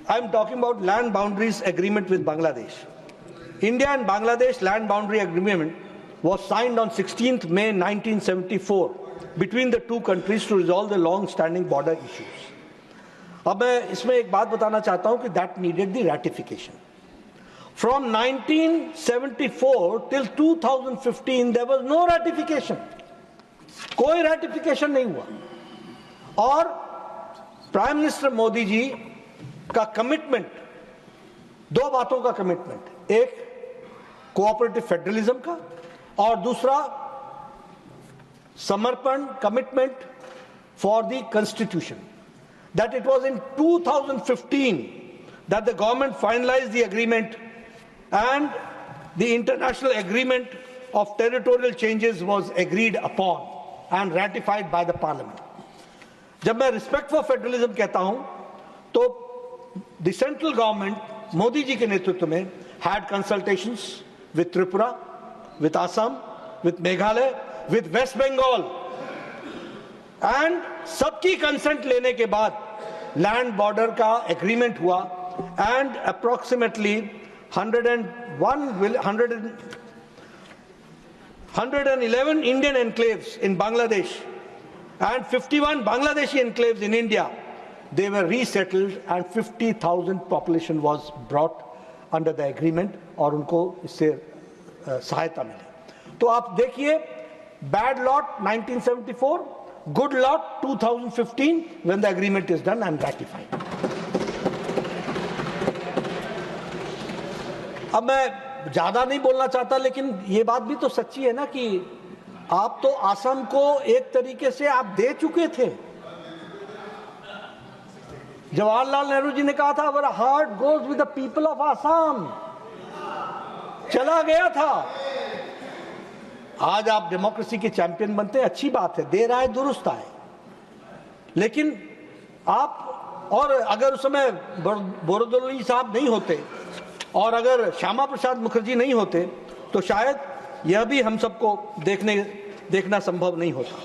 I am talking about land boundaries agreement with Bangladesh. India and Bangladesh land boundary agreement was signed on 16th May 1974 between the two countries to resolve the long-standing border issues. अब मैं इसमें एक बात बताना चाहता हूं कि that needed the ratification. From 1974 till 2015 there was no ratification. कोई ratification नहीं हुआ. और प्राइम मिनिस्टर मोदी जी का कमिटमेंट, दो बातों का कमिटमेंट, एक कोऑपरेटिव फेडरलिज्म का और दूसरा समर्पण, commitment for the constitution. That it was in 2015 that the government finalized the agreement and the international agreement of territorial changes was agreed upon and ratified by the parliament. जब मैं respect for federalism कहता हूं तो the central government Modi ji के नेतृत्व में had consultations with Tripura, with Assam, with Meghalaya, with West Bengal, and सबकी consent लेने के बाद लैंड बॉर्डर का एग्रीमेंट हुआ and approximately 111 Indian enclaves in Bangladesh and 51 Bangladeshi enclaves in India, they were resettled and 50,000 population was brought under the agreement और उनको इससे सहायता मिली. तो आप देखिए, bad lot 1974, good lot 2015 when the agreement is done and ratified. अब मैं ज्यादा नहीं बोलना चाहता, लेकिन ये बात भी तो सच्ची है ना कि आप तो असम को एक तरीके से आप दे चुके थे. जवाहरलाल नेहरू जी ने कहा था our heart goes with the people of Assam. चला गया था. आज आप डेमोक्रेसी के चैंपियन बनते हैं, अच्छी बात है, दे रहा है, दुरुस्त है, लेकिन आप, और अगर उस समय बोरदोलोई साहब नहीं होते और अगर श्यामा प्रसाद मुखर्जी नहीं होते तो शायद यह भी हम सबको देखना संभव नहीं होता.